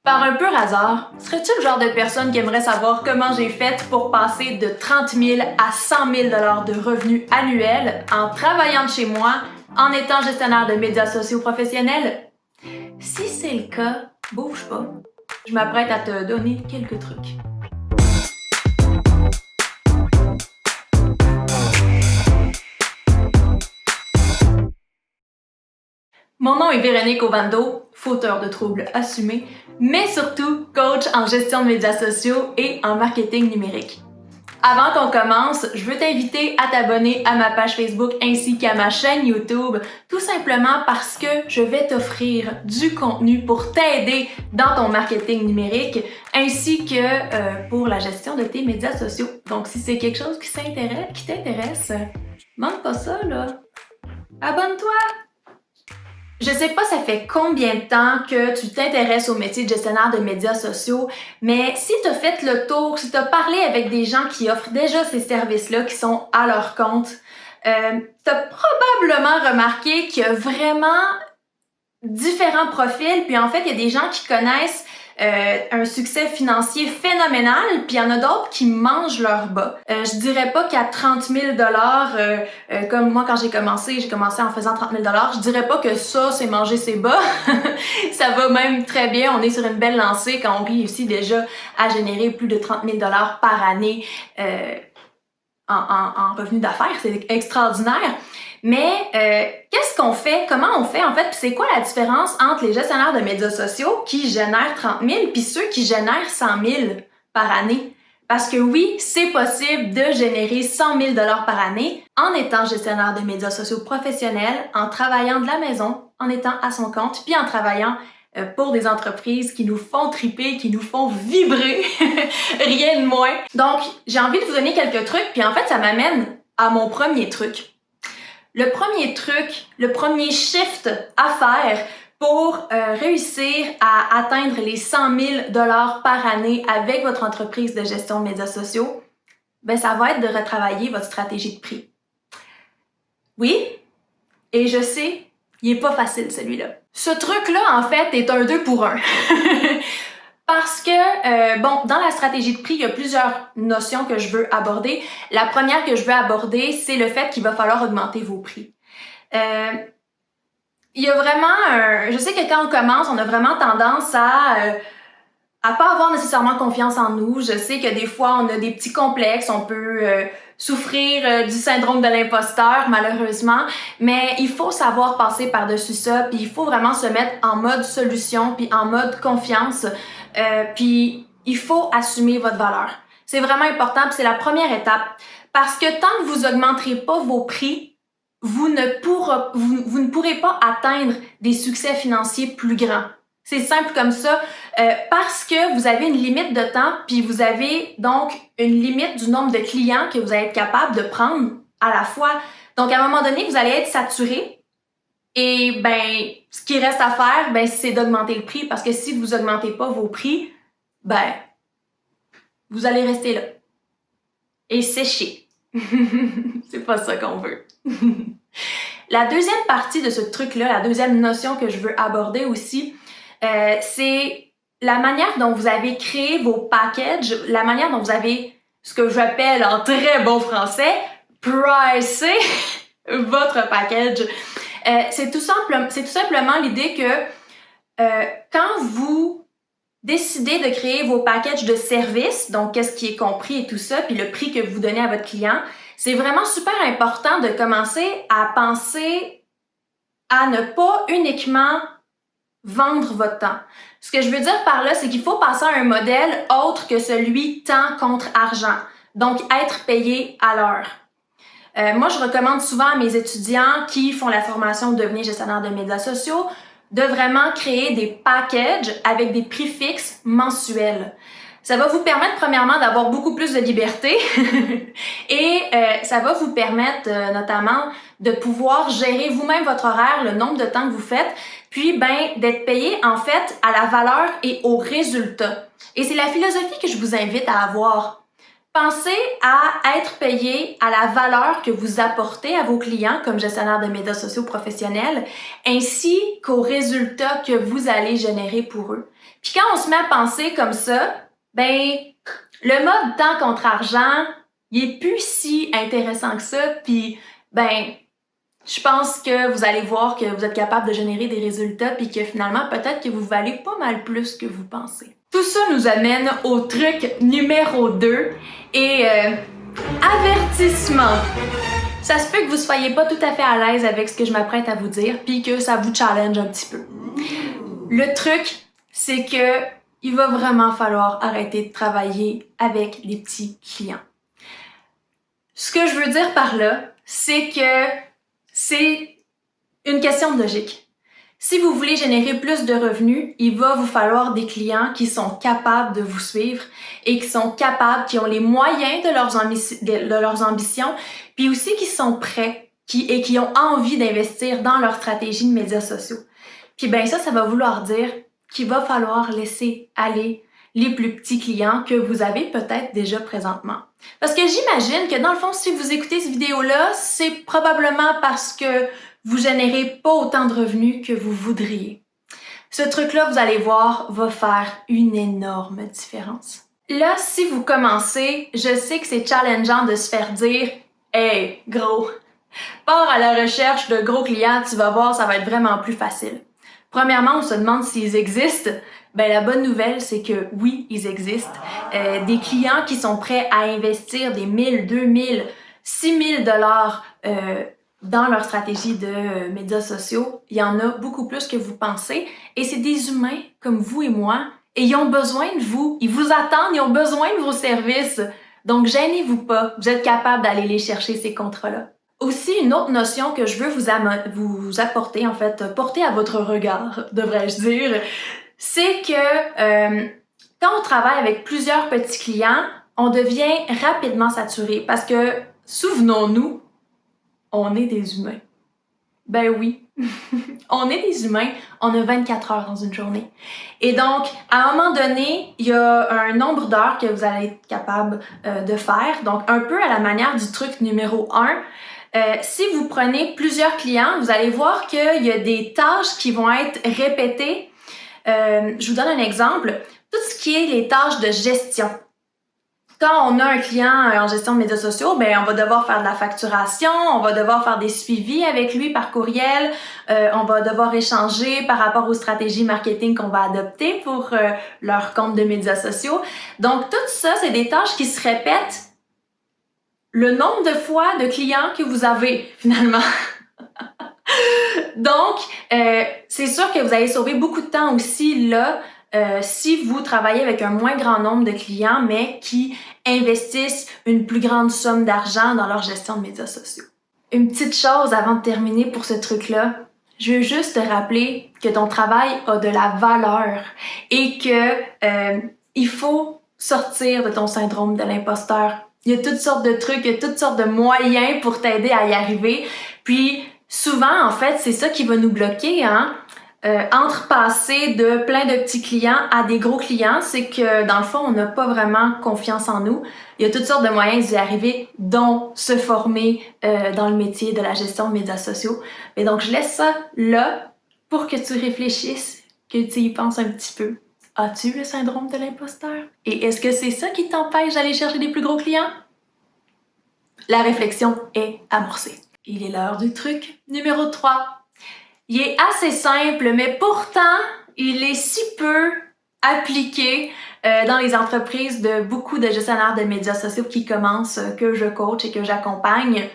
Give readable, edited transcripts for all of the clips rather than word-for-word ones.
Par un pur hasard, serais-tu le genre de personne qui aimerait savoir comment j'ai fait pour passer de 30 000 à 100 000 $ de revenus annuels en travaillant de chez moi, en étant gestionnaire de médias sociaux professionnels? Si c'est le cas, bouge pas. Je m'apprête à te donner quelques trucs. Mon nom est Véronique Ovando, fauteur de troubles assumés, mais surtout coach en gestion de médias sociaux et en marketing numérique. Avant qu'on commence, je veux t'inviter à t'abonner à ma page Facebook ainsi qu'à ma chaîne YouTube, tout simplement parce que je vais t'offrir du contenu pour t'aider dans ton marketing numérique ainsi que pour la gestion de tes médias sociaux. Donc si c'est quelque chose qui t'intéresse, manque pas ça là. Abonne-toi! Je sais pas ça fait combien de temps que tu t'intéresses au métier de gestionnaire de médias sociaux, mais si tu as fait le tour, si tu as parlé avec des gens qui offrent déjà ces services-là, qui sont à leur compte, tu as probablement remarqué qu'il y a vraiment différents profils, puis en fait, il y a des gens qui connaissent un succès financier phénoménal, puis il y en a d'autres qui mangent leur bas. Je dirais pas qu'à 30 000 $, comme moi quand j'ai commencé en faisant 30 000 $, je dirais pas que ça, c'est manger ses bas. Ça va même très bien, on est sur une belle lancée quand on réussit déjà à générer plus de 30 000 $ par année en revenus d'affaires, c'est extraordinaire. Mais qu'est-ce qu'on fait? Comment on fait en fait? Puis c'est quoi la différence entre les gestionnaires de médias sociaux qui génèrent 30 000 puis ceux qui génèrent 100 000 par année? Parce que oui, c'est possible de générer 100 000 $ par année en étant gestionnaire de médias sociaux professionnels, en travaillant de la maison, en étant à son compte, puis en travaillant pour des entreprises qui nous font triper, qui nous font vibrer, rien de moins. Donc, j'ai envie de vous donner quelques trucs, puis en fait, ça m'amène à mon premier truc. Le premier shift à faire pour réussir à atteindre les 100 000 $ par année avec votre entreprise de gestion de médias sociaux, ben ça va être de retravailler votre stratégie de prix. Oui, et je sais, il est pas facile celui-là. Ce truc-là, en fait, est un 2 pour 1. Parce que, dans la stratégie de prix, il y a plusieurs notions que je veux aborder. La première que je veux aborder, c'est le fait qu'il va falloir augmenter vos prix. Il y a vraiment je sais que quand on commence, on a vraiment tendance à pas avoir nécessairement confiance en nous. Je sais que des fois, on a des petits complexes, on peut souffrir du syndrome de l'imposteur, malheureusement, mais il faut savoir passer par-dessus ça, puis il faut vraiment se mettre en mode solution, puis en mode confiance, puis il faut assumer votre valeur. C'est vraiment important, puis c'est la première étape, parce que tant que vous augmenterez pas vos prix, vous ne pourrez pas atteindre des succès financiers plus grands. C'est simple comme ça, parce que vous avez une limite de temps, puis vous avez donc une limite du nombre de clients que vous allez être capable de prendre à la fois. Donc, à un moment donné, vous allez être saturé, et ce qui reste à faire, c'est d'augmenter le prix, parce que si vous augmentez pas vos prix, vous allez rester là. Et sécher. C'est pas ça qu'on veut. La deuxième partie de ce truc-là, la deuxième notion que je veux aborder aussi, c'est la manière dont vous avez créé vos packages, la manière dont vous avez, ce que j'appelle en très bon français, pricé votre package. C'est tout simplement l'idée que quand vous décidez de créer vos packages de services, donc qu'est-ce qui est compris et tout ça, puis le prix que vous donnez à votre client, c'est vraiment super important de commencer à penser à ne pas uniquement vendre votre temps. Ce que je veux dire par là, c'est qu'il faut passer à un modèle autre que celui temps contre argent. Donc, être payé à l'heure. Moi, je recommande souvent à mes étudiants qui font la formation Devenir gestionnaire de médias sociaux de vraiment créer des packages avec des prix fixes mensuels. Ça va vous permettre premièrement d'avoir beaucoup plus de liberté et ça va vous permettre notamment de pouvoir gérer vous-même votre horaire, le nombre de temps que vous faites, puis d'être payé en fait à la valeur et au résultat. Et c'est la philosophie que je vous invite à avoir. Pensez à être payé à la valeur que vous apportez à vos clients comme gestionnaire de médias sociaux professionnels, ainsi qu'aux résultats que vous allez générer pour eux. Puis quand on se met à penser comme ça, ben le mode temps contre argent, il est plus si intéressant que ça, puis ben je pense que vous allez voir que vous êtes capable de générer des résultats puis que finalement, peut-être que vous valez pas mal plus que vous pensez. Tout ça nous amène au truc numéro 2 et avertissement. Ça se peut que vous soyez pas tout à fait à l'aise avec ce que je m'apprête à vous dire puis que ça vous challenge un petit peu. Le truc, c'est que il va vraiment falloir arrêter de travailler avec des petits clients. Ce que je veux dire par là, c'est que c'est une question de logique. Si vous voulez générer plus de revenus, il va vous falloir des clients qui sont capables de vous suivre et qui sont capables, qui ont les moyens de leurs ambitions, puis aussi qui sont prêts et qui ont envie d'investir dans leur stratégie de médias sociaux. Puis ben ça va vouloir dire qu'il va falloir laisser aller les plus petits clients que vous avez peut-être déjà présentement. Parce que j'imagine que dans le fond, si vous écoutez cette vidéo-là, c'est probablement parce que vous générez pas autant de revenus que vous voudriez. Ce truc-là, vous allez voir, va faire une énorme différence. Là, si vous commencez, je sais que c'est challengeant de se faire dire « Hey, gros, pars à la recherche de gros clients, tu vas voir, ça va être vraiment plus facile. » Premièrement, on se demande s'ils existent. Ben, la bonne nouvelle, c'est que oui, ils existent. Des clients qui sont prêts à investir des 1000, 2000, 6000 dollars dans leur stratégie de médias sociaux, il y en a beaucoup plus que vous pensez. Et c'est des humains comme vous et moi, et ils ont besoin de vous. Ils vous attendent, ils ont besoin de vos services. Donc, gênez-vous pas. Vous êtes capable d'aller les chercher, ces contrats-là. Aussi, une autre notion que je veux vous apporter, en fait, porter à votre regard, devrais-je dire, c'est que quand on travaille avec plusieurs petits clients, on devient rapidement saturé parce que, souvenons-nous, on est des humains. Ben oui, on est des humains, on a 24 heures dans une journée. Et donc, à un moment donné, il y a un nombre d'heures que vous allez être capable de faire. Donc, un peu à la manière du truc numéro 1, si vous prenez plusieurs clients, vous allez voir qu'il y a des tâches qui vont être répétées. Je vous donne un exemple. Tout ce qui est les tâches de gestion. Quand on a un client en gestion de médias sociaux, ben on va devoir faire de la facturation, on va devoir faire des suivis avec lui par courriel, on va devoir échanger par rapport aux stratégies marketing qu'on va adopter pour leur compte de médias sociaux. Donc tout ça, c'est des tâches qui se répètent le nombre de fois de clients que vous avez finalement. Donc, c'est sûr que vous allez sauver beaucoup de temps aussi là, si vous travaillez avec un moins grand nombre de clients, mais qui investissent une plus grande somme d'argent dans leur gestion de médias sociaux. Une petite chose avant de terminer pour ce truc-là, je veux juste te rappeler que ton travail a de la valeur et que il faut sortir de ton syndrome de l'imposteur. Il y a toutes sortes de trucs, il y a toutes sortes de moyens pour t'aider à y arriver. Puis souvent, en fait, c'est ça qui va nous bloquer, hein? Entre passer de plein de petits clients à des gros clients, c'est que dans le fond, on n'a pas vraiment confiance en nous. Il y a toutes sortes de moyens d'y arriver, dont se former dans le métier de la gestion de médias sociaux. Et donc, je laisse ça là pour que tu réfléchisses, que tu y penses un petit peu. As-tu le syndrome de l'imposteur? Et est-ce que c'est ça qui t'empêche d'aller chercher des plus gros clients? La réflexion est amorcée. Il est l'heure du truc numéro 3. Il est assez simple, mais pourtant, il est si peu appliqué dans les entreprises de beaucoup de gestionnaires de médias sociaux qui commencent, que je coach et que j'accompagne.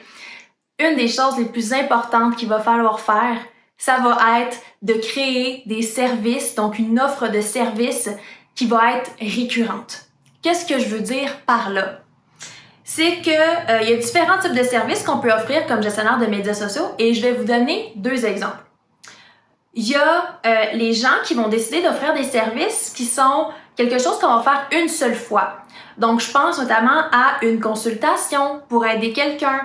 Une des choses les plus importantes qu'il va falloir faire, ça va être de créer des services, donc une offre de services qui va être récurrente. Qu'est-ce que je veux dire par là? C'est que il y a différents types de services qu'on peut offrir comme gestionnaire de médias sociaux et je vais vous donner 2 exemples. Il y a les gens qui vont décider d'offrir des services qui sont quelque chose qu'on va faire une seule fois. Donc, je pense notamment à une consultation pour aider quelqu'un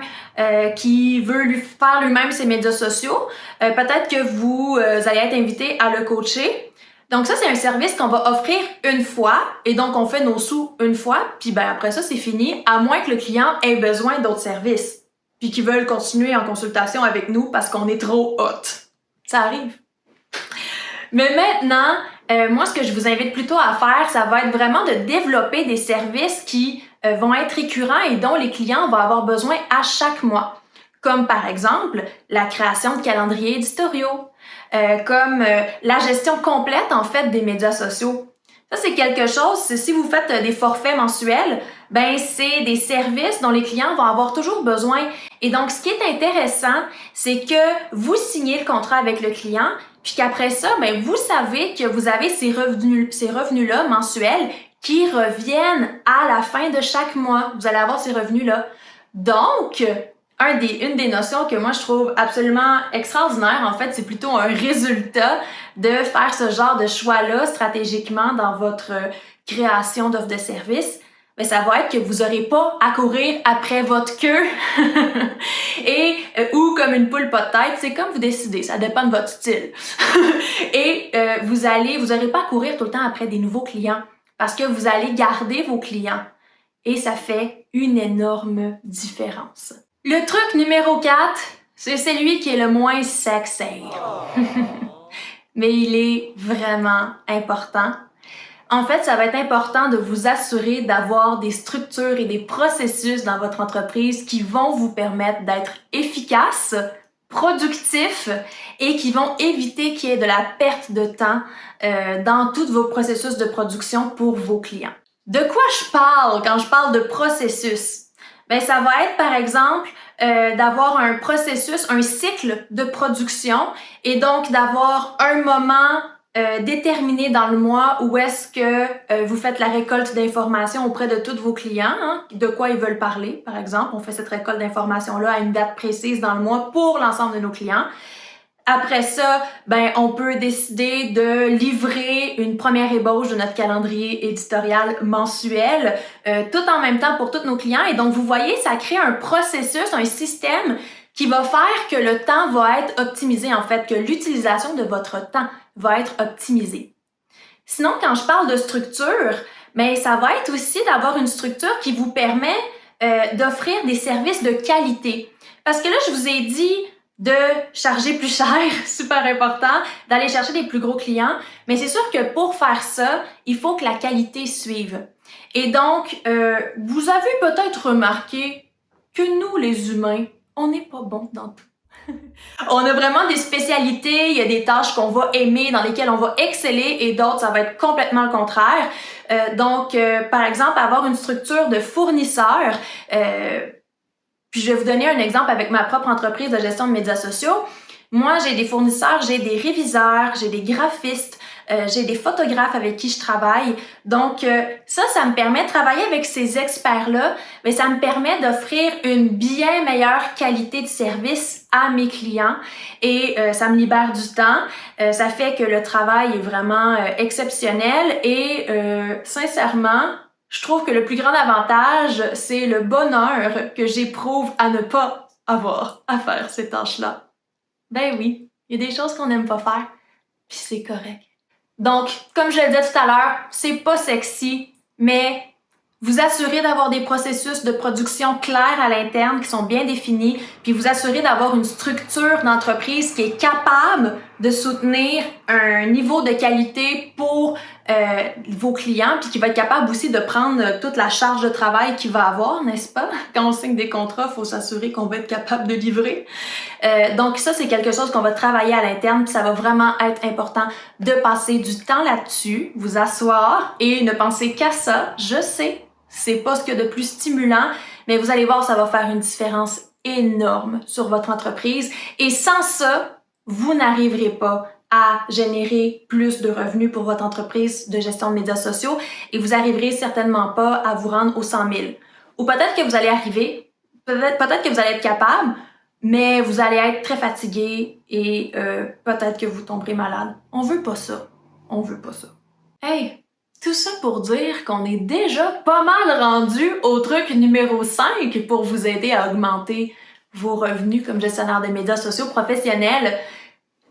qui veut lui faire lui-même ses médias sociaux. Peut-être que vous allez être invité à le coacher. Donc ça, c'est un service qu'on va offrir une fois et donc on fait nos sous une fois, puis ben après ça, c'est fini, à moins que le client ait besoin d'autres services, puis qu'ils veulent continuer en consultation avec nous parce qu'on est trop hot. Ça arrive. Mais maintenant, moi, ce que je vous invite plutôt à faire, ça va être vraiment de développer des services qui vont être récurrents et dont les clients vont avoir besoin à chaque mois. Comme par exemple, la création de calendriers éditoriaux, comme la gestion complète, en fait, des médias sociaux. Ça, c'est quelque chose, si vous faites des forfaits mensuels, ben c'est des services dont les clients vont avoir toujours besoin. Et donc, ce qui est intéressant, c'est que vous signez le contrat avec le client, puis qu'après ça, ben vous savez que vous avez ces revenus-là mensuels qui reviennent à la fin de chaque mois. Vous allez avoir ces revenus-là. Donc, une des notions que moi je trouve absolument extraordinaire, en fait, c'est plutôt un résultat de faire ce genre de choix-là stratégiquement dans votre création d'offres de services. Mais ça va être que vous n'aurez pas à courir après votre queue et ou comme une poule pas de tête, c'est comme vous décidez, ça dépend de votre style. Et vous n'aurez pas à courir tout le temps après des nouveaux clients parce que vous allez garder vos clients et ça fait une énorme différence. Le truc numéro 4, c'est celui qui est le moins sexy. Mais il est vraiment important. En fait, ça va être important de vous assurer d'avoir des structures et des processus dans votre entreprise qui vont vous permettre d'être efficace, productif et qui vont éviter qu'il y ait de la perte de temps dans tous vos processus de production pour vos clients. De quoi je parle quand je parle de processus? Ben, ça va être par exemple d'avoir un processus, un cycle de production et donc d'avoir un moment déterminé dans le mois où est-ce que vous faites la récolte d'informations auprès de tous vos clients, hein, de quoi ils veulent parler, par exemple. On fait cette récolte d'informations-là à une date précise dans le mois pour l'ensemble de nos clients. Après ça, ben, on peut décider de livrer une première ébauche de notre calendrier éditorial mensuel, tout en même temps pour tous nos clients. Et donc, vous voyez, ça crée un processus, un système qui va faire que le temps va être optimisé, en fait, que l'utilisation de votre temps va être optimisée. Sinon, quand je parle de structure, ben, ça va être aussi d'avoir une structure qui vous permet d'offrir des services de qualité. Parce que là, je vous ai dit de charger plus cher, super important, d'aller chercher des plus gros clients, mais c'est sûr que pour faire ça, il faut que la qualité suive. Et donc, vous avez peut-être remarqué que nous, les humains, on n'est pas bons dans tout. On a vraiment des spécialités, il y a des tâches qu'on va aimer, dans lesquelles on va exceller et d'autres, ça va être complètement le contraire. Donc, par exemple, avoir une structure de fournisseurs, puis je vais vous donner un exemple avec ma propre entreprise de gestion de médias sociaux. Moi, j'ai des fournisseurs, j'ai des réviseurs, j'ai des graphistes, j'ai des photographes avec qui je travaille. Donc, ça me permet de travailler avec ces experts-là, mais ça me permet d'offrir une bien meilleure qualité de service à mes clients et ça me libère du temps. Ça fait que le travail est vraiment exceptionnel et sincèrement, je trouve que le plus grand avantage, c'est le bonheur que j'éprouve à ne pas avoir à faire ces tâches-là. Ben oui, il y a des choses qu'on n'aime pas faire, puis c'est correct. Donc, comme je le disais tout à l'heure, c'est pas sexy, mais vous assurez d'avoir des processus de production clairs à l'interne qui sont bien définis, puis vous assurez d'avoir une structure d'entreprise qui est capable de soutenir un niveau de qualité pour vos clients, puis qui va être capable aussi de prendre toute la charge de travail qu'il va avoir, n'est-ce pas? Quand on signe des contrats, il faut s'assurer qu'on va être capable de livrer. Donc ça, c'est quelque chose qu'on va travailler à l'interne, puis ça va vraiment être important de passer du temps là-dessus, vous asseoir et ne penser qu'à ça. Je sais, c'est pas ce qu'il y a de plus stimulant, mais vous allez voir, ça va faire une différence énorme sur votre entreprise. Et sans ça, vous n'arriverez pas à générer plus de revenus pour votre entreprise de gestion de médias sociaux et vous n'arriverez certainement pas à vous rendre aux 100 000. Ou peut-être que vous allez arriver, peut-être que vous allez être capable, mais vous allez être très fatigué et peut-être que vous tomberez malade. On veut pas ça. On veut pas ça. Hey! Tout ça pour dire qu'on est déjà pas mal rendu au truc numéro 5 pour vous aider à augmenter vos revenus comme gestionnaire de médias sociaux professionnels.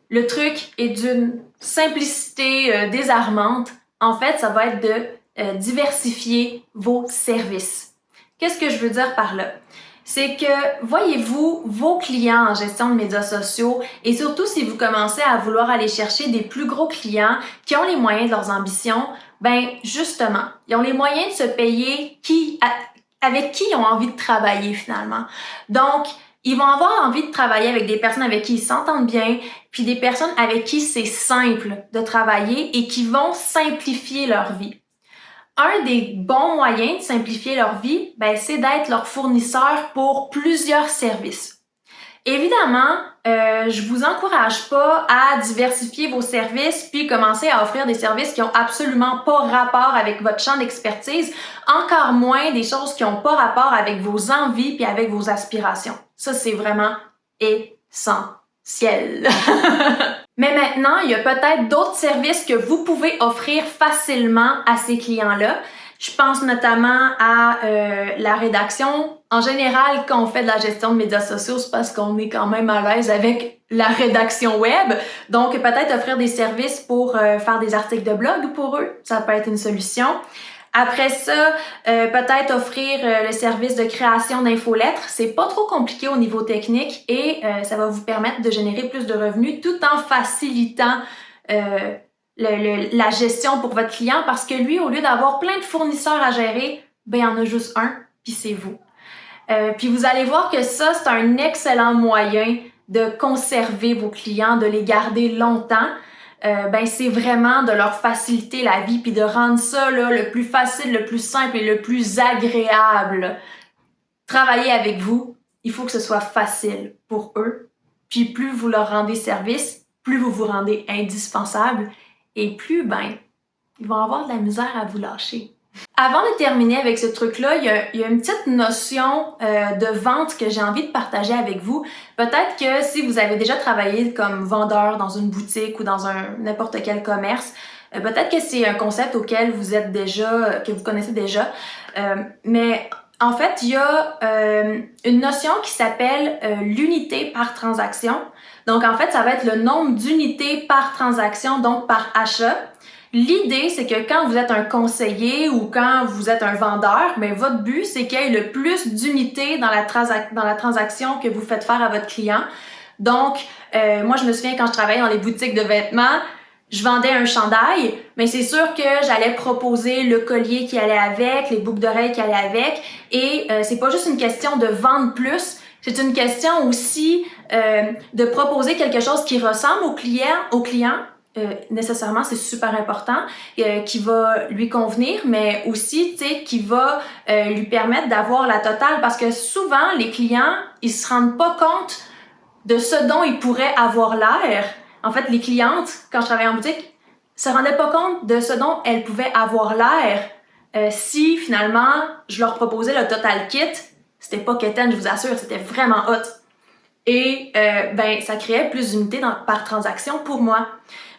Le truc est d'une simplicité désarmante. En fait, ça va être de diversifier vos services. Qu'est-ce que je veux dire par là? C'est que, voyez-vous, vos clients en gestion de médias sociaux, et surtout si vous commencez à vouloir aller chercher des plus gros clients qui ont les moyens de leurs ambitions, ben justement, ils ont les moyens de se payer avec qui ils ont envie de travailler finalement. Donc, ils vont avoir envie de travailler avec des personnes avec qui ils s'entendent bien, puis des personnes avec qui c'est simple de travailler et qui vont simplifier leur vie. Un des bons moyens de simplifier leur vie, ben, c'est d'être leur fournisseur pour plusieurs services. Évidemment, je vous encourage pas à diversifier vos services puis commencer à offrir des services qui ont absolument pas rapport avec votre champ d'expertise, encore moins des choses qui ont pas rapport avec vos envies puis avec vos aspirations. Ça, c'est vraiment essentiel. Mais maintenant, il y a peut-être d'autres services que vous pouvez offrir facilement à ces clients-là. Je pense notamment à la rédaction. En général, quand on fait de la gestion de médias sociaux, c'est parce qu'on est quand même à l'aise avec la rédaction web. Donc, peut-être offrir des services pour faire des articles de blog pour eux. Ça peut être une solution. Après ça, peut-être offrir le service de création d'infolettres. C'est pas trop compliqué au niveau technique et ça va vous permettre de générer plus de revenus tout en facilitant la gestion pour votre client parce que lui, au lieu d'avoir plein de fournisseurs à gérer, ben il y en a juste un, puis c'est vous. Puis vous allez voir que ça, c'est un excellent moyen de conserver vos clients, de les garder longtemps. Ben c'est vraiment de leur faciliter la vie puis de rendre ça là, le plus facile, le plus simple et le plus agréable. Travailler avec vous, il faut que ce soit facile pour eux. Puis plus vous leur rendez service, plus vous vous rendez indispensable et plus, ben, ils vont avoir de la misère à vous lâcher. Avant de terminer avec ce truc-là, il y a une petite notion de vente que j'ai envie de partager avec vous. Peut-être que si vous avez déjà travaillé comme vendeur dans une boutique ou dans n'importe quel commerce, peut-être que c'est un concept auquel vous êtes déjà, que vous connaissez déjà. Mais en fait, il y a une notion qui s'appelle l'unité par transaction. Donc en fait, ça va être le nombre d'unités par transaction, donc par achat. L'idée, c'est que quand vous êtes un conseiller ou quand vous êtes un vendeur, mais votre but, c'est qu'il y ait le plus d'unités dans la transaction que vous faites faire à votre client. Donc, moi, je me souviens quand je travaillais dans les boutiques de vêtements, je vendais un chandail, mais c'est sûr que j'allais proposer le collier qui allait avec, les boucles d'oreilles qui allaient avec, et c'est pas juste une question de vendre plus, c'est une question aussi de proposer quelque chose qui ressemble au client. Nécessairement, c'est super important, qui va lui convenir, mais aussi, tu sais, qui va lui permettre d'avoir la totale, parce que souvent, les clients, ils se rendent pas compte de ce dont ils pourraient avoir l'air. En fait, les clientes, quand je travaillais en boutique, se rendaient pas compte de ce dont elles pouvaient avoir l'air si, finalement, je leur proposais le total kit. C'était pas quétaine, je vous assure, c'était vraiment hot. Et ben, ça créait plus d'unités par transaction pour moi.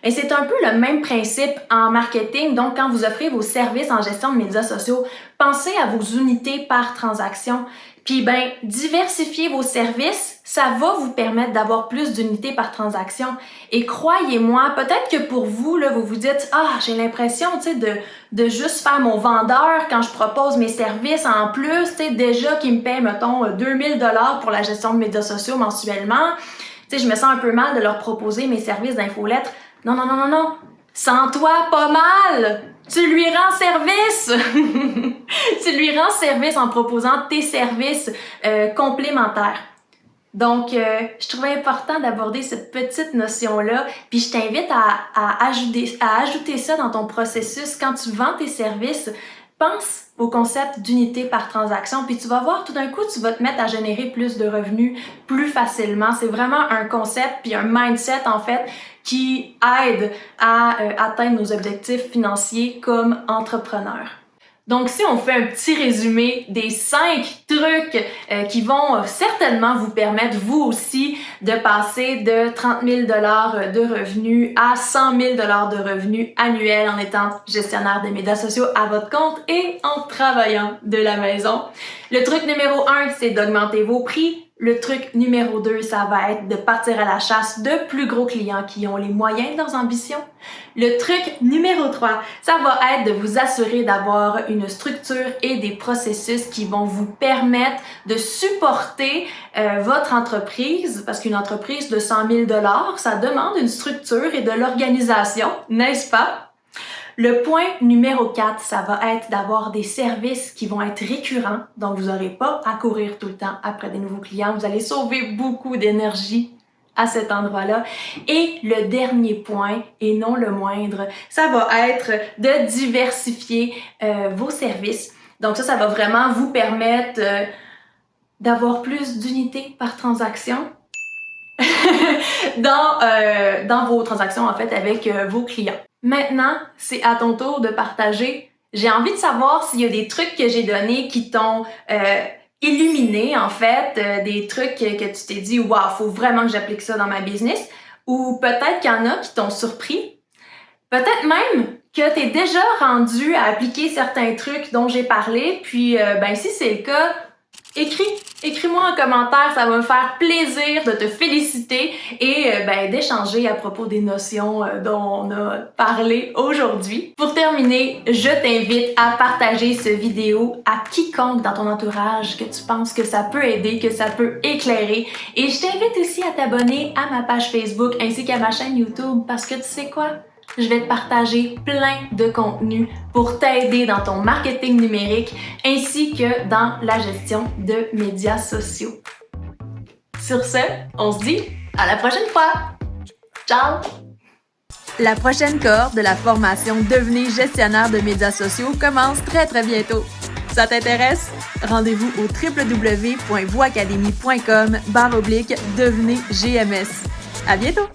Et c'est un peu le même principe en marketing. Donc, quand vous offrez vos services en gestion de médias sociaux, pensez à vos unités par transaction. Puis, ben, diversifier vos services, ça va vous permettre d'avoir plus d'unités par transaction. Et croyez-moi, peut-être que pour vous, là, vous vous dites « Ah, j'ai l'impression, tu sais, de juste faire mon vendeur quand je propose mes services en plus, tu sais, déjà qu'il me paie, mettons, 2000 $ pour la gestion de médias sociaux mensuellement. Tu sais, je me sens un peu mal de leur proposer mes services d'infolettres. » Non, non, non, non, non. Sens-toi pas mal. Tu lui rends service. Tu lui rends service en proposant tes services complémentaires. Donc, je trouvais important d'aborder cette petite notion-là. Puis, je t'invite à ajouter ça dans ton processus. Quand tu vends tes services, pense au concept d'unité par transaction, puis tu vas voir, tout d'un coup, tu vas te mettre à générer plus de revenus plus facilement. C'est vraiment un concept puis un mindset, en fait, qui aide à atteindre nos objectifs financiers comme entrepreneurs. Donc, si on fait un petit résumé des 5 trucs qui vont certainement vous permettre, vous aussi, de passer de 30 000 $ de revenus à 100 000 $ de revenus annuels en étant gestionnaire des médias sociaux à votre compte et en travaillant de la maison. Le truc numéro 1, c'est d'augmenter vos prix. Le truc numéro 2, ça va être de partir à la chasse de plus gros clients qui ont les moyens de leurs ambitions. Le truc numéro 3, ça va être de vous assurer d'avoir une structure et des processus qui vont vous permettre de supporter votre entreprise, parce qu'une entreprise de 100 000 $, ça demande une structure et de l'organisation, n'est-ce pas? Le point numéro 4, ça va être d'avoir des services qui vont être récurrents, donc vous n'aurez pas à courir tout le temps après des nouveaux clients, vous allez sauver beaucoup d'énergie à cet endroit-là. Et le dernier point, et non le moindre, ça va être de diversifier vos services. Donc ça va vraiment vous permettre d'avoir plus d'unités par transaction dans vos transactions en fait avec vos clients. Maintenant, c'est à ton tour de partager. J'ai envie de savoir s'il y a des trucs que j'ai donnés qui t'ont illuminé, en fait, des trucs que tu t'es dit « Wow, faut vraiment que j'applique ça dans ma business » ou peut-être qu'il y en a qui t'ont surpris. Peut-être même que tu es déjà rendu à appliquer certains trucs dont j'ai parlé, puis si c'est le cas, écris-moi en commentaire, ça va me faire plaisir de te féliciter et d'échanger à propos des notions dont on a parlé aujourd'hui. Pour terminer, je t'invite à partager cette vidéo à quiconque dans ton entourage que tu penses que ça peut aider, que ça peut éclairer. Et je t'invite aussi à t'abonner à ma page Facebook ainsi qu'à ma chaîne YouTube parce que tu sais quoi? Je vais te partager plein de contenu pour t'aider dans ton marketing numérique ainsi que dans la gestion de médias sociaux. Sur ce, on se dit à la prochaine fois! Ciao! La prochaine cohorte de la formation Devenez gestionnaire de médias sociaux commence très bientôt. Ça t'intéresse? Rendez-vous au www.voacademy.com/devenez GMS. À bientôt!